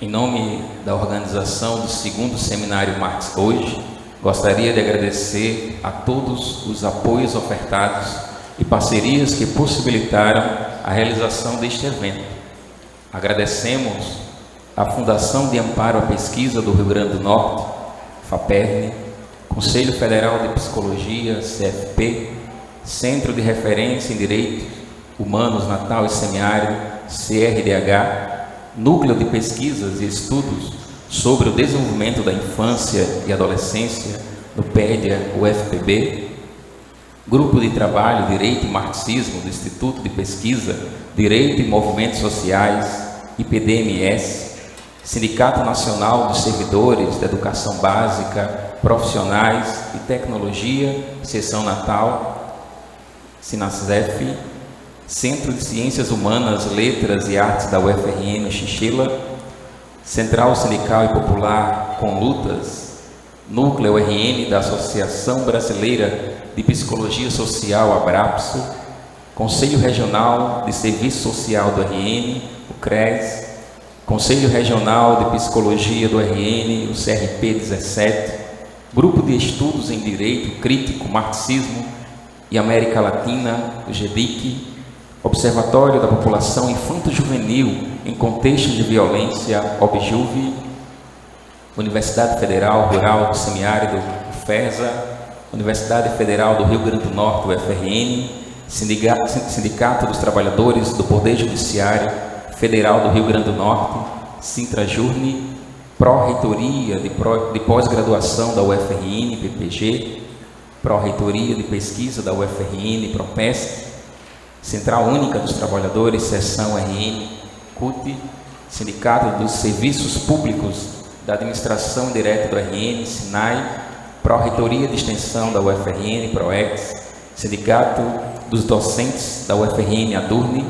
Em nome da organização do segundo Seminário Marx hoje, gostaria de agradecer a todos os apoios ofertados e parcerias que possibilitaram a realização deste evento. Agradecemos à Fundação de Amparo à Pesquisa do Rio Grande do Norte, FAPERN, Conselho Federal de Psicologia, CFP, Centro de Referência em Direitos Humanos Natal e Semiárido, CRDH, Núcleo de Pesquisas e Estudos sobre o Desenvolvimento da Infância e Adolescência, no PEDIA, UFPB, Grupo de Trabalho Direito e Marxismo do Instituto de Pesquisa Direito e Movimentos Sociais, IPDMS, Sindicato Nacional dos Servidores da Educação Básica, Profissionais e Tecnologia, Seção Natal, SINASEF, Centro de Ciências Humanas, Letras e Artes da UFRN Xixila, Central Sindical e Popular com Lutas, Núcleo RN da Associação Brasileira de Psicologia Social, ABRAPSO, Conselho Regional de Serviço Social do RN, o CRES, Conselho Regional de Psicologia do RN, o CRP 17, Grupo de Estudos em Direito Crítico, Marxismo e América Latina, o GEDIC, Observatório da População Infanto-Juvenil em Contexto de Violência, OBJUVE, Universidade Federal Rural do Semiárido, UFESA, Universidade Federal do Rio Grande do Norte, UFRN, Sindicato dos Trabalhadores do Poder Judiciário Federal do Rio Grande do Norte, Sintrajurne, Pró-Reitoria de Pós-Graduação da UFRN, PPG, Pró-Reitoria de Pesquisa da UFRN, PROPESC, Central Única dos Trabalhadores, Seção RN, CUT, Sindicato dos Serviços Públicos da Administração Indireta do RN, SINAI, Pró-Reitoria de Extensão da UFRN, PROEX, Sindicato dos Docentes da UFRN, ADURNE,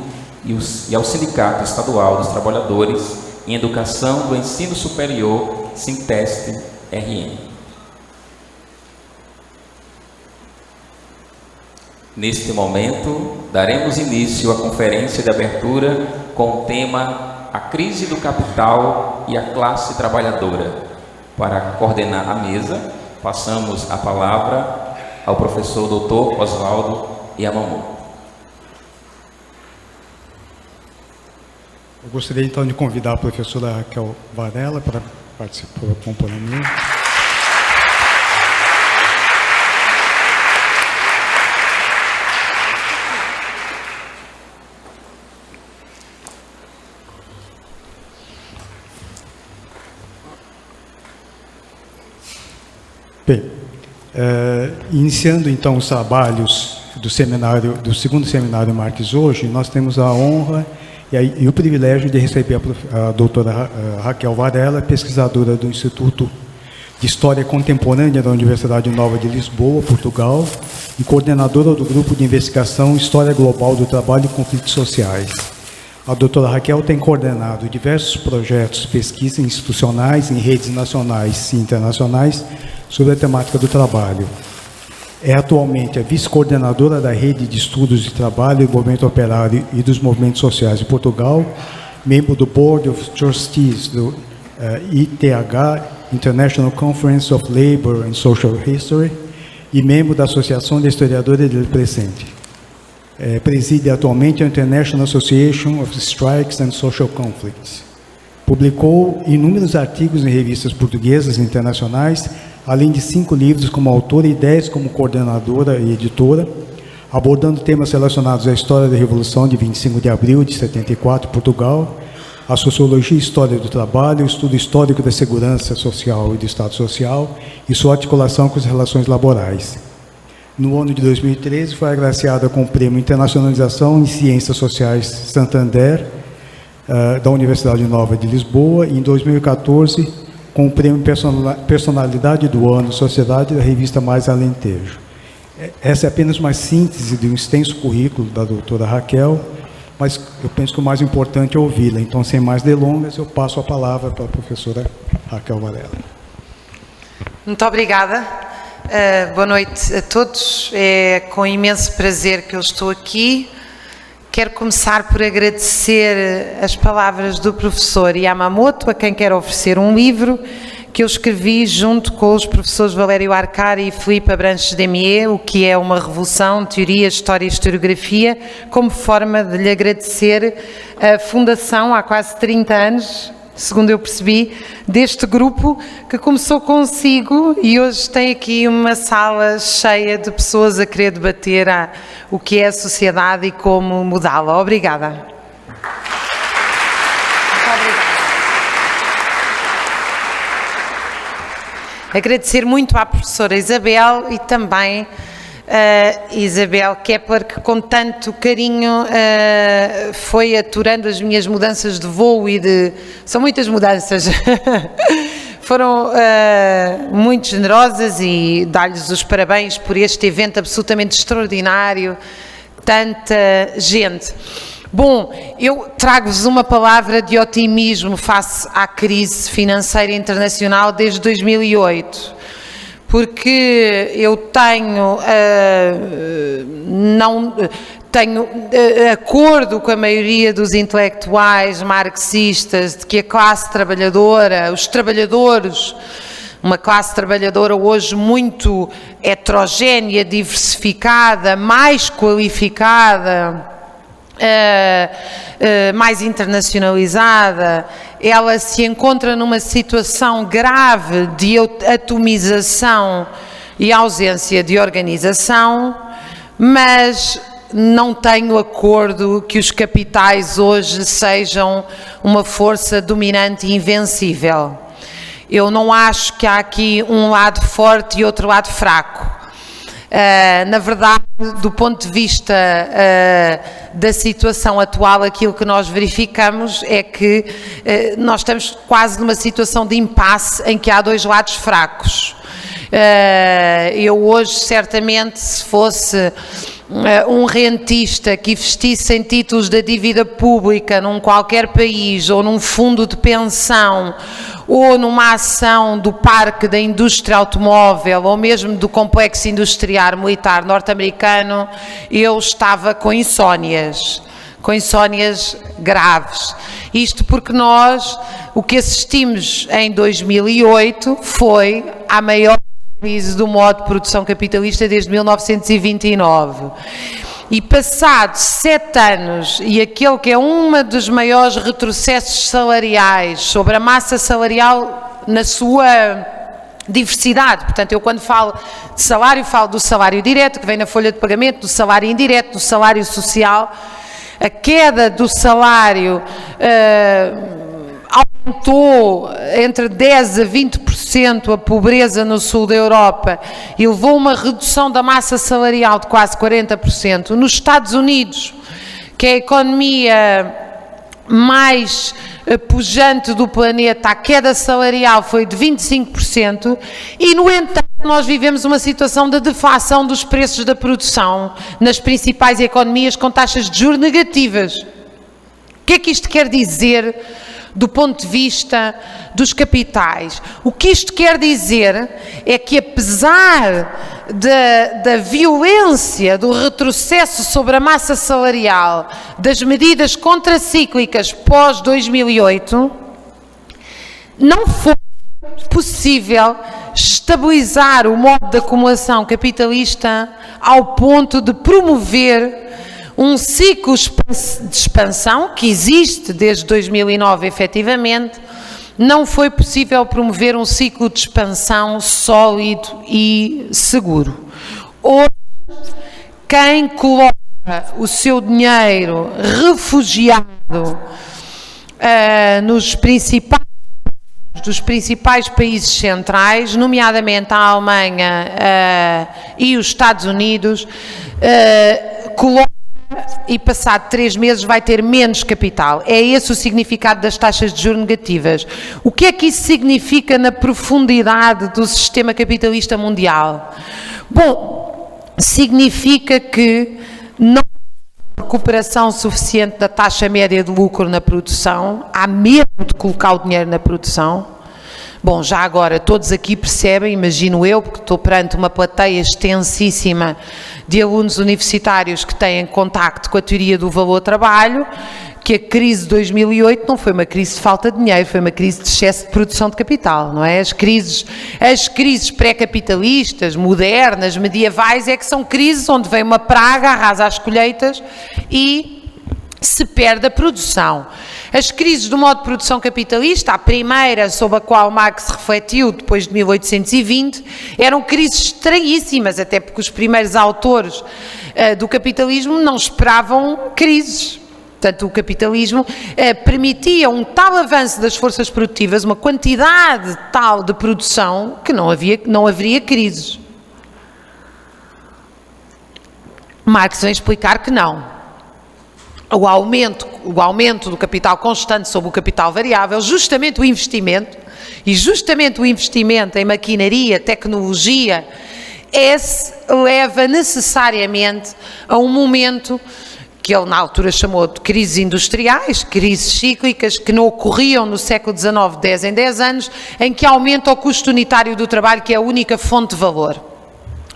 e ao Sindicato Estadual dos Trabalhadores em Educação do Ensino Superior, SINTESP, RN. Neste momento, daremos início à conferência de abertura com o tema A Crise do Capital e a Classe Trabalhadora. Para coordenar a mesa, passamos a palavra ao professor Dr. Oswaldo Yamamoto. Eu gostaria então de convidar a professora Raquel Varela para participar do acompanhamento. Bem, iniciando então os trabalhos do segundo seminário Marx hoje, nós temos a honra e o privilégio de receber a doutora Raquel Varela, pesquisadora do Instituto de História Contemporânea da Universidade Nova de Lisboa, Portugal, e coordenadora do Grupo de Investigação História Global do Trabalho e Conflitos Sociais. A doutora Raquel tem coordenado diversos projetos de pesquisa institucionais em redes nacionais e internacionais sobre a temática do trabalho. É atualmente a vice-coordenadora da Rede de Estudos de Trabalho e Movimento Operário e dos Movimentos Sociais de Portugal, membro do Board of Trustees do ITH, International Conference of Labour and Social History, e membro da Associação de Historiadores del Presente. Preside atualmente a International Association of Strikes and Social Conflicts. Publicou inúmeros artigos em revistas portuguesas e internacionais, além de 5 livros como autora e 10 como coordenadora e editora, abordando temas relacionados à história da Revolução de 25 de abril de 74, Portugal, a sociologia e história do trabalho, o estudo histórico da segurança social e do Estado Social e sua articulação com as relações laborais. No ano de 2013, foi agraciada com o Prêmio Internacionalização em Ciências Sociais Santander, da Universidade Nova de Lisboa, e em 2014, com o Prêmio Personalidade do Ano, Sociedade da Revista Mais Alentejo. Essa é apenas uma síntese de um extenso currículo da doutora Raquel, mas eu penso que o mais importante é ouvi-la. Então, sem mais delongas, eu passo a palavra para a professora Raquel Varela. Muito obrigada. Boa noite a todos. É com imenso prazer que eu estou aqui Quero começar por agradecer as palavras do professor Yamamoto, a quem quero oferecer um livro que eu escrevi junto com os professores Valério Arcari e Filipe Abranches Demier, o que é uma revolução, teoria, história e historiografia, como forma de lhe agradecer a fundação há quase 30 anos, segundo eu percebi, deste grupo que começou consigo e hoje tem aqui uma sala cheia de pessoas a querer debater o que é a sociedade e como mudá-la. Obrigada. Muito obrigada. Agradecer muito à professora Isabel e também Isabel Kepler, que com tanto carinho foi aturando as minhas mudanças de voo são muitas mudanças, foram muito generosas, e dar-lhes os parabéns por este evento absolutamente extraordinário, tanta gente. Bom, eu trago-vos uma palavra de otimismo face à crise financeira internacional desde 2008, porque eu tenho acordo com a maioria dos intelectuais marxistas de que a classe trabalhadora, os trabalhadores, uma classe trabalhadora hoje muito heterogénea, diversificada, mais qualificada, mais internacionalizada, ela se encontra numa situação grave de atomização e ausência de organização, mas não tenho acordo que os capitais hoje sejam uma força dominante e invencível. Eu não acho que há aqui um lado forte e outro lado fraco. Na verdade, do ponto de vista da situação atual, aquilo que nós verificamos é que nós estamos quase numa situação de impasse em que há dois lados fracos. Eu hoje, certamente, se fosse um rentista que investisse em títulos da dívida pública num qualquer país, ou num fundo de pensão, ou numa ação do parque da indústria automóvel, ou mesmo do complexo industrial militar norte-americano, eu estava com insónias graves. Isto porque nós, o que assistimos em 2008 foi a maior crise do modo de produção capitalista desde 1929. E passados 7 anos, e aquele que é um dos maiores retrocessos salariais sobre a massa salarial na sua diversidade, portanto eu quando falo de salário, falo do salário direto, que vem na folha de pagamento, do salário indireto, do salário social, a queda do salário aumentou entre 10% a 20% a pobreza no sul da Europa e levou uma redução da massa salarial de quase 40%. Nos Estados Unidos, que é a economia mais pujante do planeta, a queda salarial foi de 25% e, no entanto, nós vivemos uma situação de deflação dos preços da produção nas principais economias com taxas de juros negativas. O que é que isto quer dizer do ponto de vista dos capitais? O que isto quer dizer é que, apesar da violência do retrocesso sobre a massa salarial, das medidas contracíclicas pós-2008, não foi possível estabilizar o modo de acumulação capitalista ao ponto de promover um ciclo de expansão que existe desde 2009, efetivamente. Não foi possível promover um ciclo de expansão sólido e seguro. Hoje, quem coloca o seu dinheiro refugiado dos principais países centrais, nomeadamente a Alemanha e os Estados Unidos, coloca, e passado 3 meses vai ter menos capital. É esse o significado das taxas de juros negativas. O que é que isso significa na profundidade do sistema capitalista mundial? Bom, significa que não há recuperação suficiente da taxa média de lucro na produção, há medo de colocar o dinheiro na produção, Bom, já agora todos aqui percebem, imagino eu, porque estou perante uma plateia extensíssima de alunos universitários que têm contacto com a teoria do valor-trabalho, que a crise de 2008 não foi uma crise de falta de dinheiro, foi uma crise de excesso de produção de capital, não é? As crises pré-capitalistas, modernas, medievais, é que são crises onde vem uma praga, arrasa as colheitas e se perde a produção. As crises do modo de produção capitalista, a primeira sobre a qual Marx refletiu depois de 1820, eram crises estranhíssimas, até porque os primeiros autores do capitalismo não esperavam crises. Portanto, o capitalismo permitia um tal avanço das forças produtivas, uma quantidade tal de produção, que não haveria crises. Marx vem explicar que não. O aumento do capital constante sobre o capital variável, justamente o investimento em maquinaria, tecnologia, leva necessariamente a um momento que ele na altura chamou de crises industriais, crises cíclicas, que não ocorriam no século XIX, 10 em 10 anos, em que aumenta o custo unitário do trabalho, que é a única fonte de valor.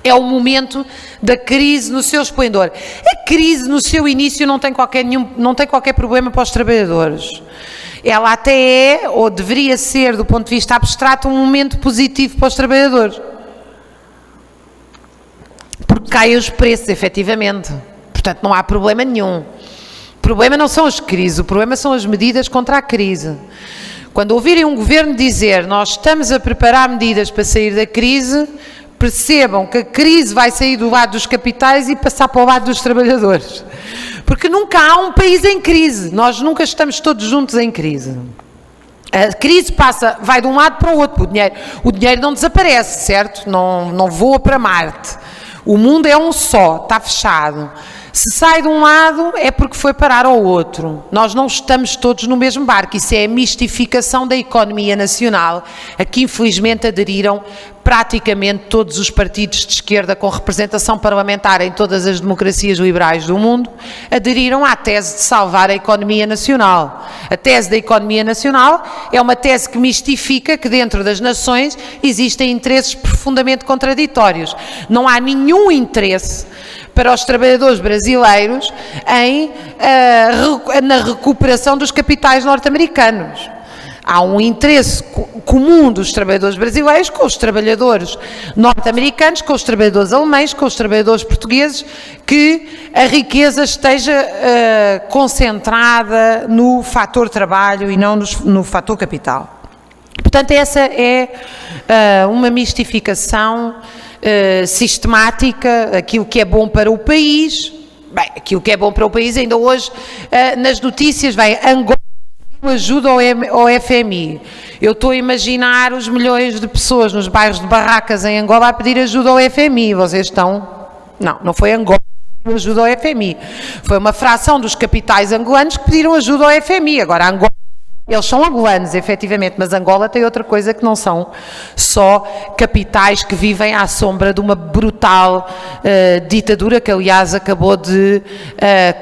É o momento da crise no seu esplendor. A crise no seu início não tem qualquer problema para os trabalhadores. Ela até é, ou deveria ser, do ponto de vista abstrato, um momento positivo para os trabalhadores. Porque caem os preços, efetivamente. Portanto, não há problema nenhum. O problema não são as crises, o problema são as medidas contra a crise. Quando ouvirem um governo dizer nós estamos a preparar medidas para sair da crise, percebam que a crise vai sair do lado dos capitais e passar para o lado dos trabalhadores. Porque nunca há um país em crise, nós nunca estamos todos juntos em crise. A crise vai de um lado para o outro, o dinheiro não desaparece, certo? Não voa para Marte. O mundo é um só, está fechado. Se sai de um lado é porque foi parar ao outro. Nós não estamos todos no mesmo barco. Isso é a mistificação da economia nacional, a que infelizmente aderiram praticamente todos os partidos de esquerda com representação parlamentar em todas as democracias liberais do mundo, aderiram à tese de salvar a economia nacional. A tese da economia nacional é uma tese que mistifica que dentro das nações existem interesses profundamente contraditórios. Não há nenhum interesse para os trabalhadores brasileiros na recuperação dos capitais norte-americanos. Há um interesse comum dos trabalhadores brasileiros com os trabalhadores norte-americanos, com os trabalhadores alemães, com os trabalhadores portugueses, que a riqueza esteja concentrada no fator trabalho e não no fator capital. Portanto, essa é uma mistificação sistemática. Aquilo que é bom para o país, aquilo que é bom para o país, ainda hoje nas notícias vai Angola ajuda ao FMI. Eu estou a imaginar os milhões de pessoas nos bairros de barracas em Angola a pedir ajuda ao FMI. Vocês estão... Não foi Angola que pediu ajuda ao FMI. Foi uma fração dos capitais angolanos que pediram ajuda ao FMI. Agora, Angola... Eles são angolanos, efetivamente, mas Angola tem outra coisa que não são só capitais que vivem à sombra de uma brutal ditadura que, aliás, acabou de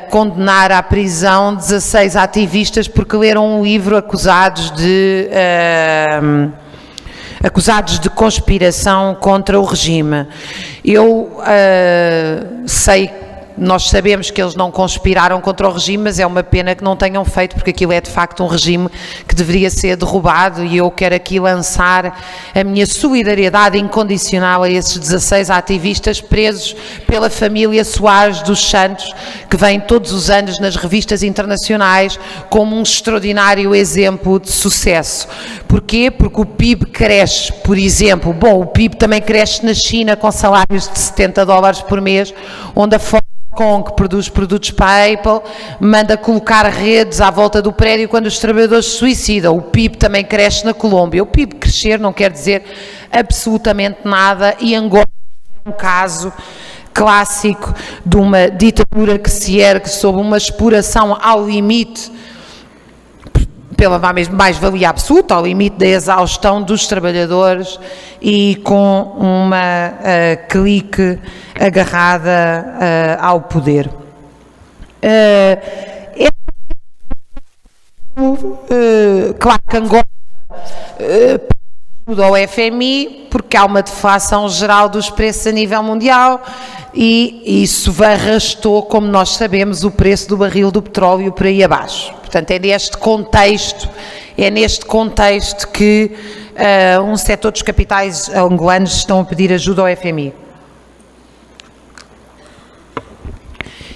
condenar à prisão 16 ativistas porque leram um livro acusados de conspiração contra o regime. Nós sabemos que eles não conspiraram contra o regime, mas é uma pena que não tenham feito, porque aquilo é de facto um regime que deveria ser derrubado, e eu quero aqui lançar a minha solidariedade incondicional a esses 16 ativistas presos pela família Soares dos Santos, que vem todos os anos nas revistas internacionais como um extraordinário exemplo de sucesso. Porquê? Porque o PIB cresce, por exemplo, o PIB também cresce na China com salários de $70 por mês, onde a que produz produtos para a Apple, manda colocar redes à volta do prédio quando os trabalhadores se suicidam. O PIB também cresce na Colômbia. O PIB crescer não quer dizer absolutamente nada, e Angola é um caso clássico de uma ditadura que se ergue sob uma exploração ao limite, pela mais-valia absoluta, ao limite da exaustão dos trabalhadores, e com uma clique agarrada ao poder. Claro que Angola ajuda ao FMI, porque há uma deflação geral dos preços a nível mundial e isso arrastou, como nós sabemos, o preço do barril do petróleo por aí abaixo. Portanto, é neste contexto que um setor dos capitais angolanos estão a pedir ajuda ao FMI.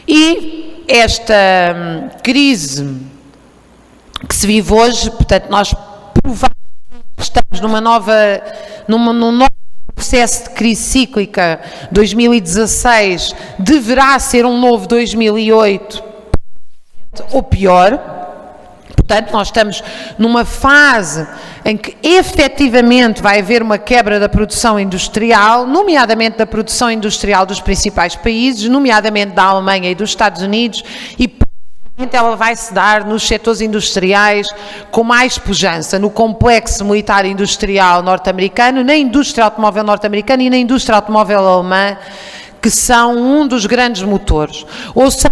E esta crise que se vive hoje, portanto, nós provavelmente estamos num novo processo de crise cíclica. 2016 deverá ser um novo 2008 ou pior. Portanto, nós estamos numa fase em que efetivamente vai haver uma quebra da produção industrial, nomeadamente da produção industrial dos principais países, nomeadamente da Alemanha e dos Estados Unidos, e provavelmente ela vai se dar nos setores industriais com mais pujança, no complexo militar industrial norte-americano, na indústria automóvel norte-americana e na indústria automóvel alemã, que são um dos grandes motores. Ou seja,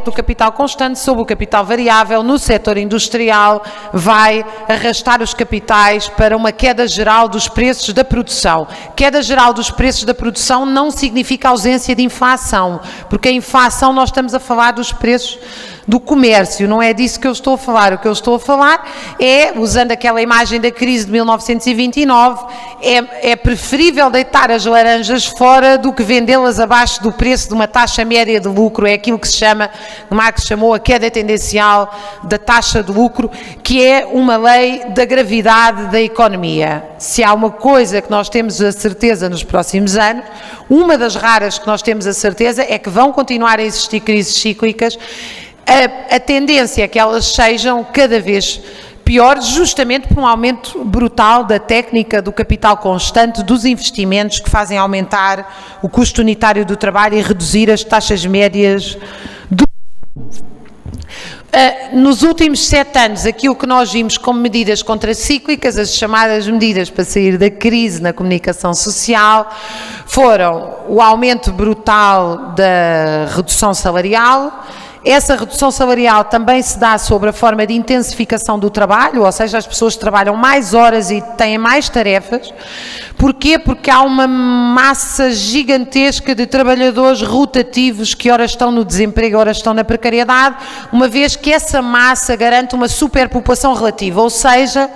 do capital constante sobre o capital variável no setor industrial vai arrastar os capitais para uma queda geral dos preços da produção. Queda geral dos preços da produção não significa ausência de inflação, porque a inflação nós estamos a falar dos preços do comércio, não é disso que eu estou a falar. O que eu estou a falar é, usando aquela imagem da crise de 1929, é preferível deitar as laranjas fora do que vendê-las abaixo do preço de uma taxa média de lucro. É aquilo que se chama, Marx chamou a queda tendencial da taxa de lucro, que é uma lei da gravidade da economia. Se há uma coisa que nós temos a certeza nos próximos anos, uma das raras que nós temos a certeza é que vão continuar a existir crises cíclicas. A tendência é que elas sejam cada vez piores, justamente por um aumento brutal da técnica do capital constante, dos investimentos que fazem aumentar o custo unitário do trabalho e reduzir as taxas médias do... Nos últimos 7 anos, aquilo que nós vimos como medidas contracíclicas, as chamadas medidas para sair da crise na comunicação social, foram o aumento brutal da redução salarial. Essa redução salarial também se dá sobre a forma de intensificação do trabalho, ou seja, as pessoas trabalham mais horas e têm mais tarefas. Porquê? Porque há uma massa gigantesca de trabalhadores rotativos que ora estão no desemprego, ora estão na precariedade, uma vez que essa massa garante uma superpopulação relativa, ou seja,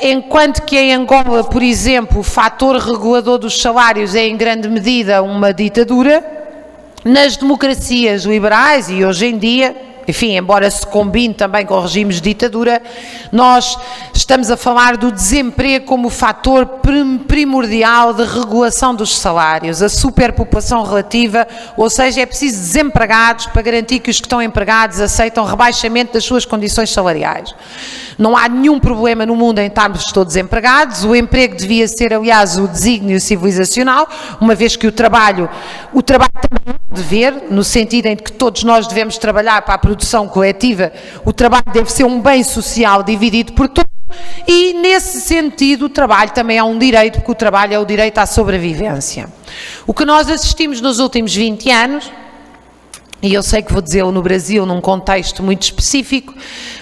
enquanto que em Angola, por exemplo, o fator regulador dos salários é em grande medida uma ditadura, nas democracias liberais e hoje em dia, enfim, embora se combine também com regimes de ditadura, nós estamos a falar do desemprego como fator primordial de regulação dos salários, a superpopulação relativa, ou seja, é preciso desempregados para garantir que os que estão empregados aceitam rebaixamento das suas condições salariais. Não há nenhum problema no mundo em estarmos todos empregados, o emprego devia ser, aliás, o desígnio civilizacional, uma vez que o trabalho também é um dever, no sentido em que todos nós devemos trabalhar para a produção coletiva, o trabalho deve ser um bem social dividido por todos, e nesse sentido o trabalho também é um direito, porque o trabalho é o direito à sobrevivência. O que nós assistimos nos últimos 20 anos, e eu sei que vou dizê-lo no Brasil num contexto muito específico,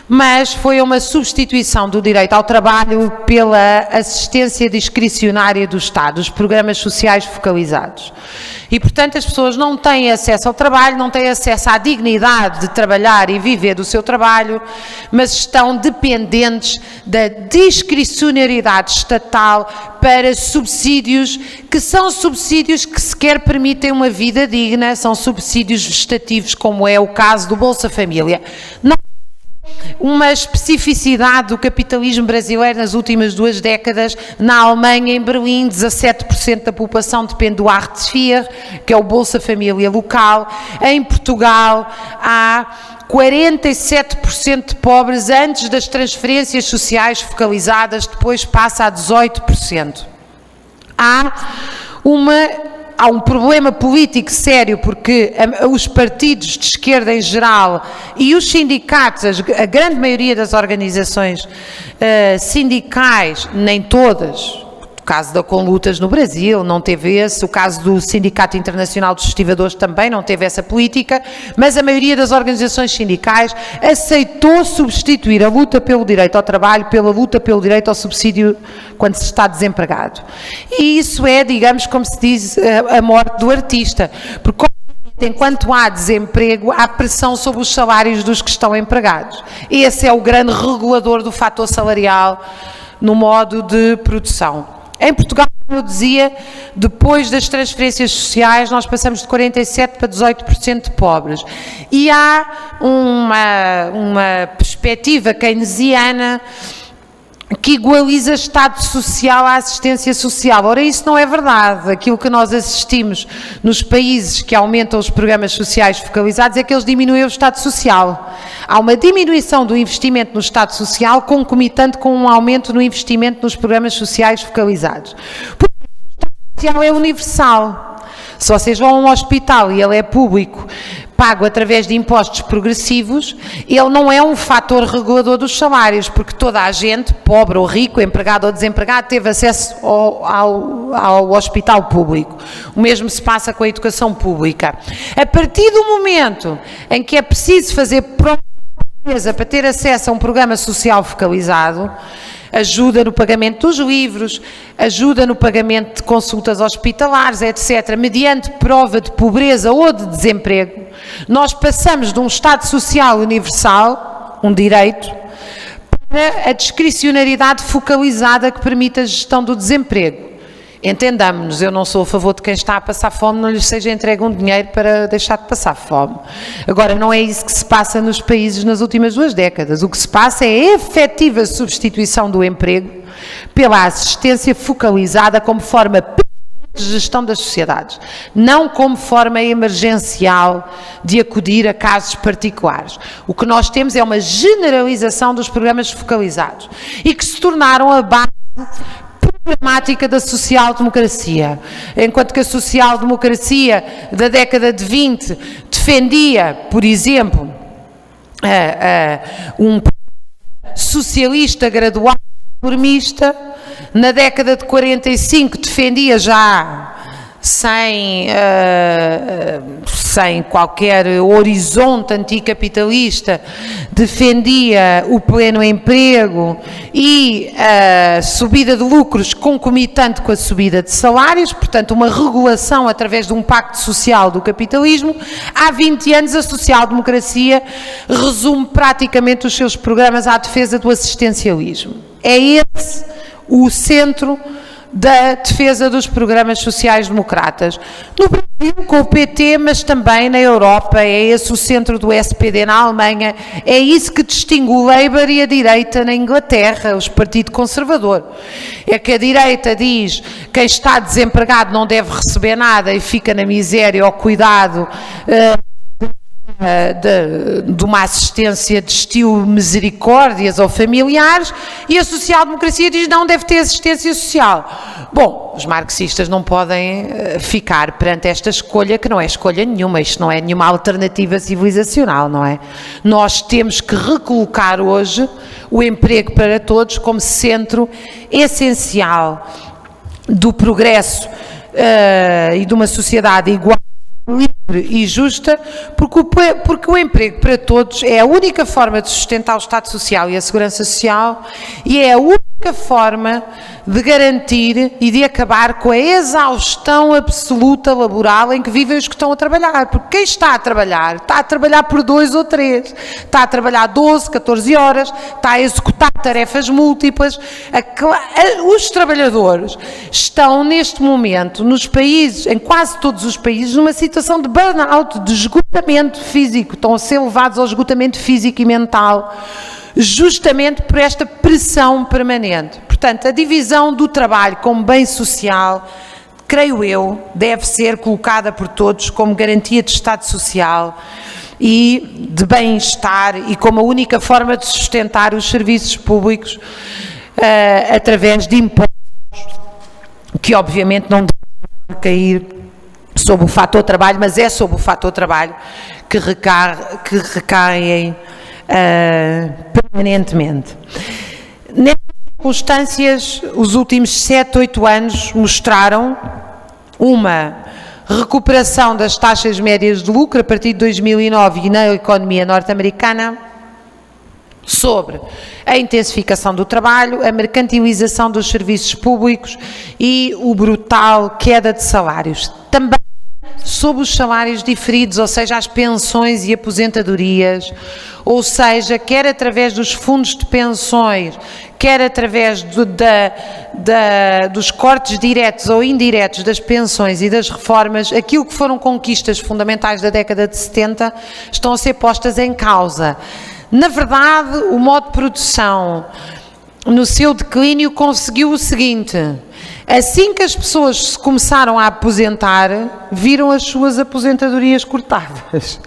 mas foi uma substituição do direito ao trabalho pela assistência discricionária do Estado, os programas sociais focalizados. E, portanto, as pessoas não têm acesso ao trabalho, não têm acesso à dignidade de trabalhar e viver do seu trabalho, mas estão dependentes da discricionariedade estatal para subsídios, que são subsídios que sequer permitem uma vida digna, são subsídios vegetativos, como é o caso do Bolsa Família. Não. Uma especificidade do capitalismo brasileiro nas últimas 2 décadas. Na Alemanha, em Berlim, 17% da população depende do Hartz-IV, que é o Bolsa Família local. Em Portugal, há 47% de pobres antes das transferências sociais focalizadas, depois passa a 18%. Há um problema político sério, porque os partidos de esquerda em geral e os sindicatos, a grande maioria das organizações sindicais, nem todas, caso da Conlutas no Brasil não teve esse, o caso do Sindicato Internacional dos Estivadores também não teve essa política, mas a maioria das organizações sindicais aceitou substituir a luta pelo direito ao trabalho pela luta pelo direito ao subsídio quando se está desempregado. E isso é, digamos, como se diz, a morte do artista, porque enquanto há desemprego, há pressão sobre os salários dos que estão empregados. Esse é o grande regulador do fator salarial no modo de produção. Em Portugal, como eu dizia, depois das transferências sociais, nós passamos de 47% para 18% de pobres. E há uma perspectiva keynesiana que igualiza Estado Social à assistência social. Ora, isso não é verdade. Aquilo que nós assistimos nos países que aumentam os programas sociais focalizados é que eles diminuem o Estado Social. Há uma diminuição do investimento no Estado Social concomitante com um aumento no investimento nos programas sociais focalizados. Porque o Estado Social é universal. Se vocês vão a um hospital e ele é público, pago através de impostos progressivos, ele não é um fator regulador dos salários, porque toda a gente, pobre ou rico, empregado ou desempregado, teve acesso ao hospital público. O mesmo se passa com a educação pública. A partir do momento em que é preciso fazer para ter acesso a um programa social focalizado, ajuda no pagamento dos livros, ajuda no pagamento de consultas hospitalares, etc., mediante prova de pobreza ou de desemprego, nós passamos de um Estado Social universal, um direito, para a discricionariedade focalizada que permite a gestão do desemprego. Entendamos-nos, eu não sou a favor de quem está a passar fome, não lhes seja entregue um dinheiro para deixar de passar fome. Agora, não é isso que se passa nos países nas últimas 2 décadas. O que se passa é a efetiva substituição do emprego pela assistência focalizada como forma de gestão das sociedades, não como forma emergencial de acudir a casos particulares. O que nós temos é uma generalização dos programas focalizados e que se tornaram a base problemática da social-democracia. Enquanto que a social-democracia da década de 20 defendia, por exemplo, um socialista gradual reformista, na década de 45 defendia já sem qualquer horizonte anticapitalista, defendia o pleno emprego e a subida de lucros concomitante com a subida de salários, portanto uma regulação através de um pacto social do capitalismo. Há 20 anos a social-democracia resume praticamente os seus programas à defesa do assistencialismo. É esse o centro da defesa dos programas sociais-democratas. No Brasil, com o PT, mas também na Europa, é esse o centro do SPD na Alemanha, é isso que distingue o Labour e a direita na Inglaterra, o Partido Conservador. É que a direita diz que quem está desempregado não deve receber nada e fica na miséria ou cuidado de uma assistência de estilo misericórdias ou familiares, e a social-democracia diz não, deve ter assistência social. Bom, os marxistas não podem ficar perante esta escolha, que não é escolha nenhuma, isto não é nenhuma alternativa civilizacional, não é? Nós temos que recolocar hoje o emprego para todos como centro essencial do progresso e de uma sociedade igual, livre e justa, porque o emprego para todos é a única forma de sustentar o Estado Social e a Segurança Social e é a única forma de garantir e de acabar com a exaustão absoluta laboral em que vivem os que estão a trabalhar, porque quem está a trabalhar por 2 ou 3, está a trabalhar 12, 14 horas, está a executar tarefas múltiplas. Os trabalhadores estão neste momento nos países, em quase todos os países, numa situação de burnout, de esgotamento físico, estão a ser levados ao esgotamento físico e mental, justamente por esta pressão permanente. Portanto, a divisão do trabalho como bem social, creio eu, deve ser colocada por todos como garantia de Estado Social e de bem-estar e como a única forma de sustentar os serviços públicos através de impostos que obviamente não devem cair sobre o fator trabalho, mas é sobre o fator trabalho que recaem permanentemente. Nesta circunstâncias, os últimos 7, 8 anos mostraram uma recuperação das taxas médias de lucro a partir de 2009 e na economia norte-americana, sobre a intensificação do trabalho, a mercantilização dos serviços públicos e o brutal queda de salários. Também sobre os salários diferidos, ou seja, as pensões e aposentadorias, ou seja, quer através dos fundos de pensões, quer através dos cortes diretos ou indiretos das pensões e das reformas, aquilo que foram conquistas fundamentais da década de 70 estão a ser postas em causa. Na verdade, o modo de produção, no seu declínio, conseguiu o seguinte: assim que as pessoas se começaram a aposentar, viram as suas aposentadorias cortadas.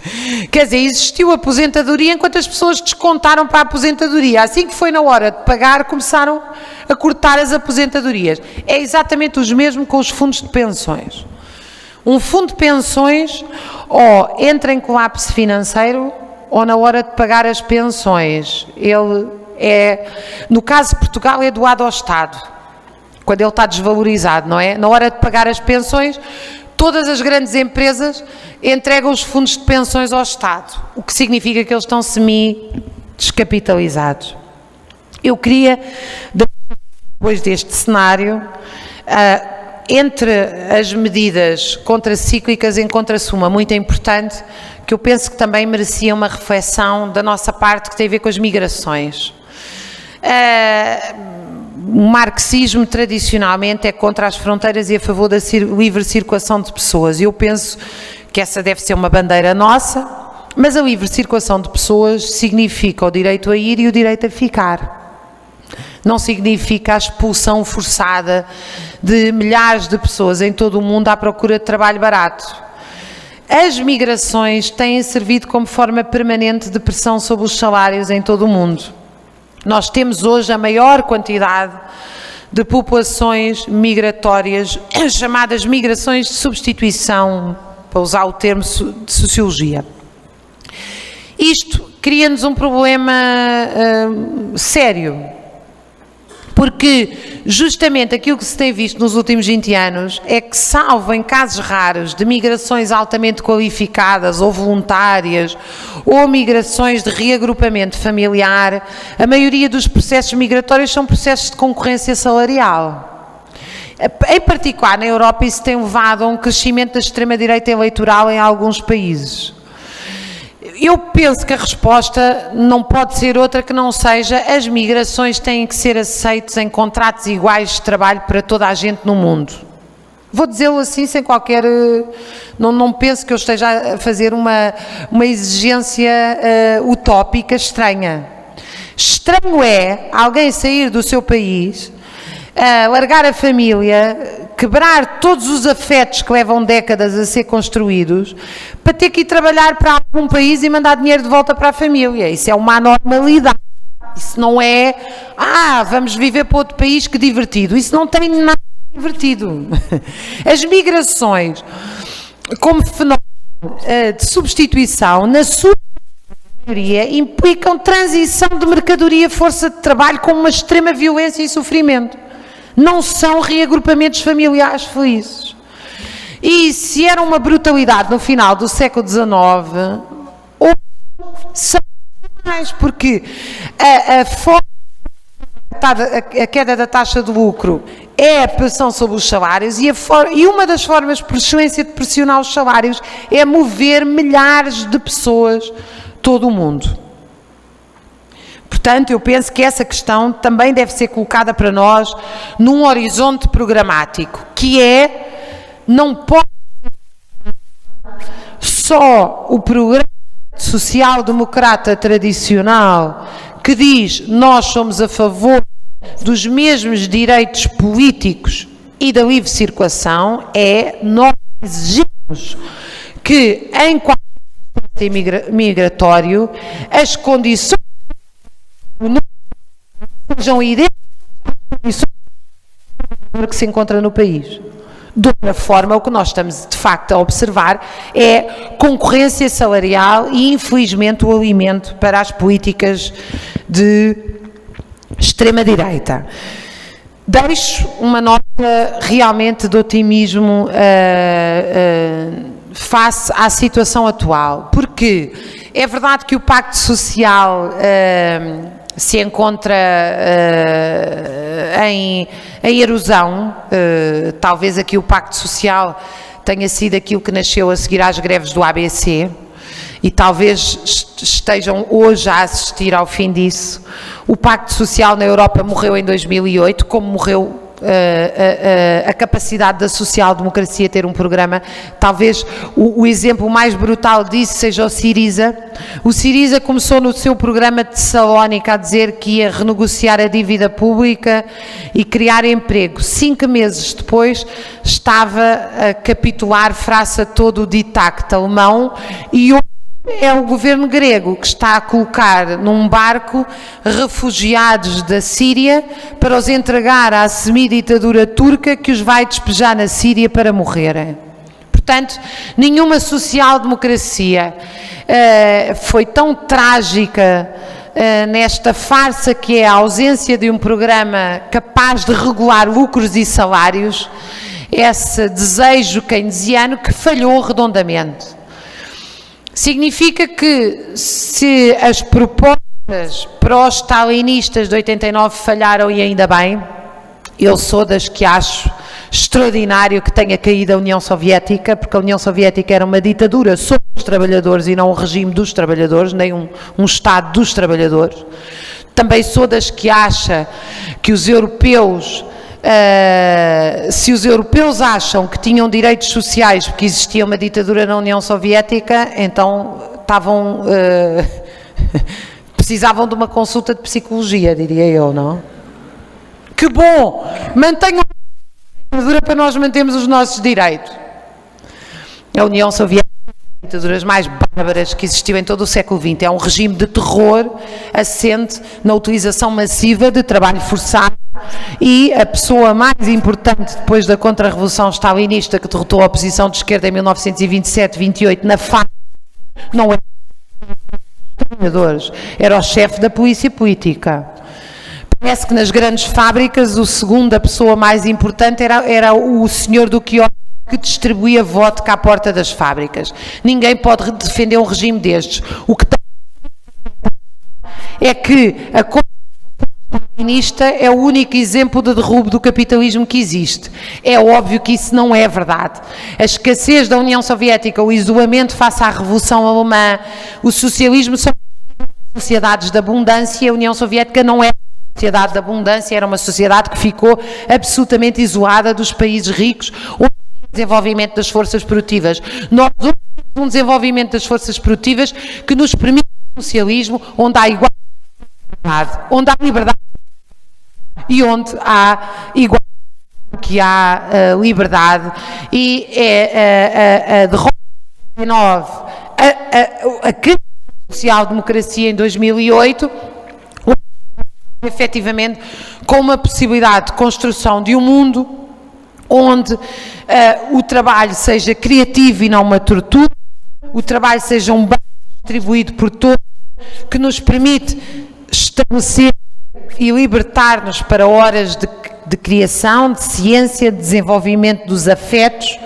Quer dizer, existiu aposentadoria enquanto as pessoas descontaram para a aposentadoria. Assim que foi na hora de pagar, começaram a cortar as aposentadorias. É exatamente o mesmo com os fundos de pensões. Um fundo de pensões ou entra em colapso financeiro ou na hora de pagar as pensões. Ele é, no caso de Portugal, é doado ao Estado, quando ele está desvalorizado, não é? Na hora de pagar as pensões, todas as grandes empresas entregam os fundos de pensões ao Estado, o que significa que eles estão semi-descapitalizados. Eu queria, depois deste cenário, entre as medidas contracíclicas, encontra-se uma muito importante, que eu penso que também merecia uma reflexão da nossa parte, que tem a ver com as migrações. O marxismo tradicionalmente é contra as fronteiras e a favor da livre circulação de pessoas. Eu penso que essa deve ser uma bandeira nossa, mas a livre circulação de pessoas significa o direito a ir e o direito a ficar. Não significa a expulsão forçada de milhares de pessoas em todo o mundo à procura de trabalho barato. As migrações têm servido como forma permanente de pressão sobre os salários em todo o mundo. Nós temos hoje a maior quantidade de populações migratórias, chamadas migrações de substituição, para usar o termo de sociologia. Isto cria-nos um problema sério, porque justamente aquilo que se tem visto nos últimos 20 anos é que, salvo em casos raros de migrações altamente qualificadas ou voluntárias ou migrações de reagrupamento familiar, a maioria dos processos migratórios são processos de concorrência salarial. Em particular, na Europa, isso tem levado a um crescimento da extrema-direita eleitoral em alguns países. Eu penso que a resposta não pode ser outra que não seja: as migrações têm que ser aceitas em contratos iguais de trabalho para toda a gente no mundo. Vou dizê-lo assim sem qualquer... Não penso que eu esteja a fazer uma exigência utópica estranha. Estranho é alguém sair do seu país, largar a família, quebrar todos os afetos que levam décadas a ser construídos, para ter que ir trabalhar para algum país e mandar dinheiro de volta para a família. Isso é uma anormalidade. Isso não é, vamos viver para outro país, que divertido. Isso não tem nada de divertido. As migrações, como fenómeno de substituição, na sua maioria, implicam transição de mercadoria, força de trabalho, com uma extrema violência e sofrimento. Não são reagrupamentos familiares felizes. E se era uma brutalidade no final do século XIX, hoje são mais, porque a queda da taxa de lucro é a pressão sobre os salários, e uma das formas por excelência de pressionar os salários é mover milhares de pessoas todo o mundo. Portanto, eu penso que essa questão também deve ser colocada para nós num horizonte programático, que não pode só o programa social-democrata tradicional que diz: nós somos a favor dos mesmos direitos políticos e da livre circulação. Nós exigimos que em qualquer migratório as condições não sejam idênticas às condições que se encontra no país. De outra forma, o que nós estamos de facto a observar é concorrência salarial e, infelizmente, o alimento para as políticas de extrema-direita. Deixo uma nota realmente de otimismo face à situação atual, porque é verdade que o Pacto Social se encontra em erosão, talvez aqui o Pacto Social tenha sido aquilo que nasceu a seguir às greves do ABC, e talvez estejam hoje a assistir ao fim disso. O Pacto Social na Europa morreu em 2008, como morreu a capacidade da social-democracia ter um programa. Talvez o exemplo mais brutal disso seja o Syriza. O Syriza começou no seu programa de Salónica a dizer que ia renegociar a dívida pública e criar emprego. 5 meses depois estava a capitular face a todo o ditaque alemão, e hoje é o governo grego que está a colocar num barco refugiados da Síria para os entregar à semiditadura turca, que os vai despejar na Síria para morrerem. Portanto, nenhuma social-democracia foi tão trágica nesta farsa que é a ausência de um programa capaz de regular lucros e salários, esse desejo keynesiano que falhou redondamente. Significa que, se as propostas pró-stalinistas de 89 falharam, e ainda bem, eu sou das que acho extraordinário que tenha caído a União Soviética, porque a União Soviética era uma ditadura sobre os trabalhadores e não um regime dos trabalhadores, nem um Estado dos trabalhadores. Também sou das que acha que os europeus... se os europeus acham que tinham direitos sociais porque existia uma ditadura na União Soviética, então precisavam de uma consulta de psicologia, diria eu, não? Que bom! Mantenham a ditadura para nós mantermos os nossos direitos. A União Soviética é uma das ditaduras mais bárbaras que existiu em todo o século XX. É um regime de terror assente na utilização massiva de trabalho forçado, e a pessoa mais importante depois da contra-revolução stalinista, que derrotou a oposição de esquerda em 1927-28 na fábrica, não era os trabalhadores, era o chefe da polícia política. Parece que nas grandes fábricas a pessoa mais importante era o senhor do quiosque que distribuía vodka à porta das fábricas. Ninguém pode defender um regime destes. O que é que a stalinista é o único exemplo de derrubo do capitalismo que existe. É óbvio que isso não é verdade. A escassez da União Soviética, o isolamento face à Revolução Alemã, o socialismo são sociedades de abundância. A União Soviética não é uma sociedade de abundância, era uma sociedade que ficou absolutamente isolada dos países ricos, onde há desenvolvimento das forças produtivas. Nós hoje temos um desenvolvimento das forças produtivas que nos permite um socialismo onde há igualdade, onde há liberdade e onde há igualdade, que há liberdade, e é a derrota de 19, a crise da social-democracia em 2008, efetivamente com uma possibilidade de construção de um mundo onde o trabalho seja criativo e não uma tortura, o trabalho seja um bem distribuído por todos, que nos permite estabelecer e libertar-nos para horas de criação, de ciência, de desenvolvimento dos afetos.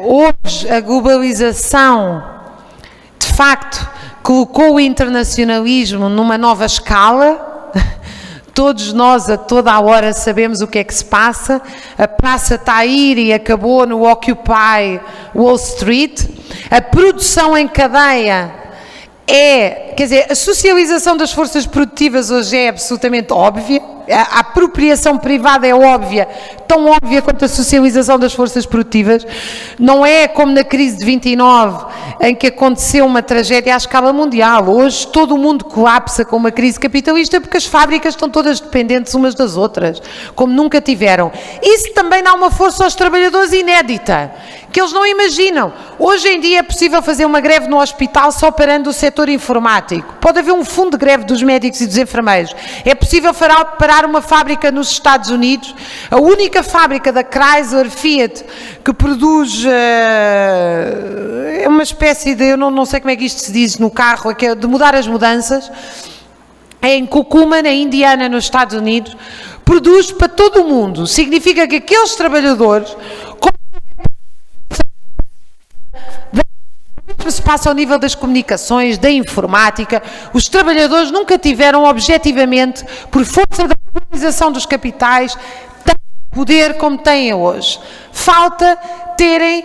Hoje a globalização, de facto, colocou o internacionalismo numa nova escala. Todos nós, a toda a hora, sabemos o que é que se passa. A Praça Tahrir acabou no Occupy Wall Street. A produção em cadeia quer dizer, a socialização das forças produtivas hoje é absolutamente óbvia. A apropriação privada é óbvia, tão óbvia quanto a socialização das forças produtivas. Não é como na crise de 29, em que aconteceu uma tragédia à escala mundial. Hoje todo o mundo colapsa com uma crise capitalista porque as fábricas estão todas dependentes umas das outras, como nunca tiveram. Isso também dá uma força aos trabalhadores inédita, que eles não imaginam. Hoje em dia é possível fazer uma greve no hospital só parando o setor informático. Pode haver um fundo de greve dos médicos e dos enfermeiros. É possível parar uma fábrica nos Estados Unidos, a única fábrica da Chrysler Fiat que produz uma espécie de, eu não sei como é que isto se diz no carro, de mudar as mudanças. em Cucamonga, na Indiana, nos Estados Unidos, produz para todo o mundo. Significa que aqueles trabalhadores, se passa ao nível das comunicações, da informática, os trabalhadores nunca tiveram objetivamente, por força da organização dos capitais, tanto poder como têm hoje. Falta terem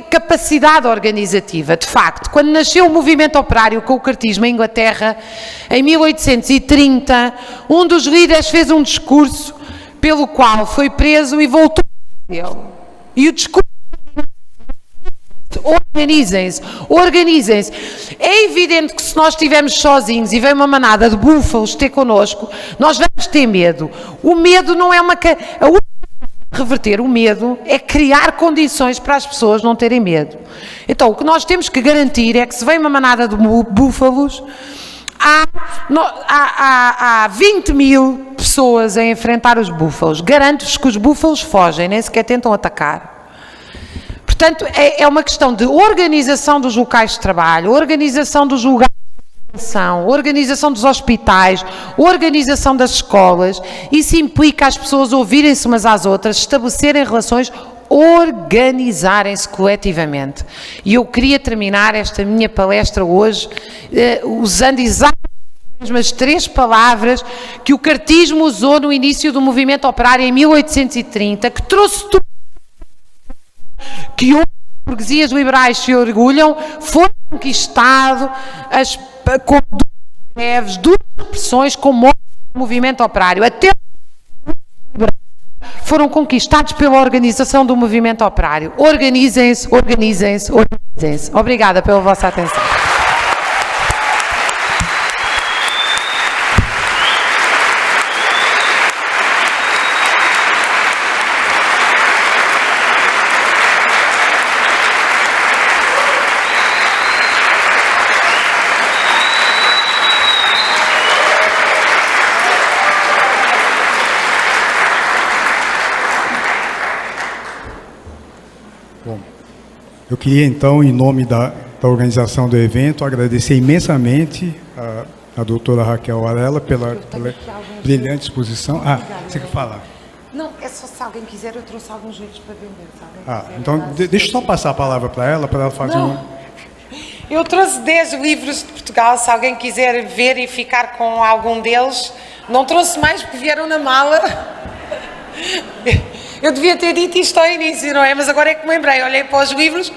capacidade organizativa. De facto, quando nasceu o movimento operário com o cartismo em Inglaterra, em 1830, um dos líderes fez um discurso pelo qual foi preso e voltou a ele. E o discurso: organizem-se. É evidente que se nós estivermos sozinhos e vem uma manada de búfalos ter connosco, nós vamos ter medo. O medo não é reverter o medo é criar condições para as pessoas não terem medo. Então, o que nós temos que garantir é que se vem uma manada de búfalos, há 20 mil pessoas a enfrentar os búfalos. Garanto-vos que os búfalos fogem, nem sequer tentam atacar. Portanto, é uma questão de organização dos locais de trabalho, organização dos lugares de atenção, organização dos hospitais, organização das escolas. Isso implica as pessoas ouvirem-se umas às outras, estabelecerem relações, organizarem-se coletivamente. E eu queria terminar esta minha palestra hoje usando exatamente as mesmas 3 palavras que o cartismo usou no início do movimento operário em 1830, que trouxe tudo que hoje as burguesias liberais se orgulham, foi conquistado com duras greves, duras repressões, com morte do movimento operário. Até foram conquistados pela organização do movimento operário. Organizem-se. Obrigada pela vossa atenção. Eu queria, então, em nome da organização do evento, agradecer imensamente a doutora Raquel Varela pela brilhante exposição. Você quer falar? Não, é só se alguém quiser, eu trouxe alguns livros para vender. Então, deixa eu só passar a palavra para ela fazer Eu trouxe 10 livros de Portugal, se alguém quiser ver e ficar com algum deles. Não trouxe mais porque vieram na mala. Eu devia ter dito isto ao início, não é? Mas agora é que me lembrei, olhei para os livros,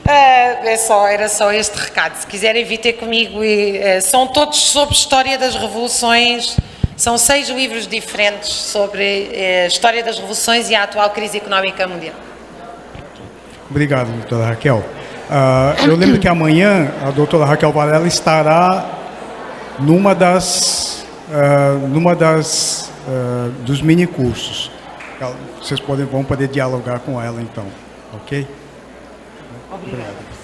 era só este recado. Se quiserem vir ter comigo, são todos sobre história das revoluções, são 6 livros diferentes sobre a história das revoluções e a atual crise económica mundial. Obrigado, doutora Raquel. Eu lembro que amanhã a doutora Raquel Varela estará dos minicursos. Vocês vão poder dialogar com ela, então, ok? Obrigada.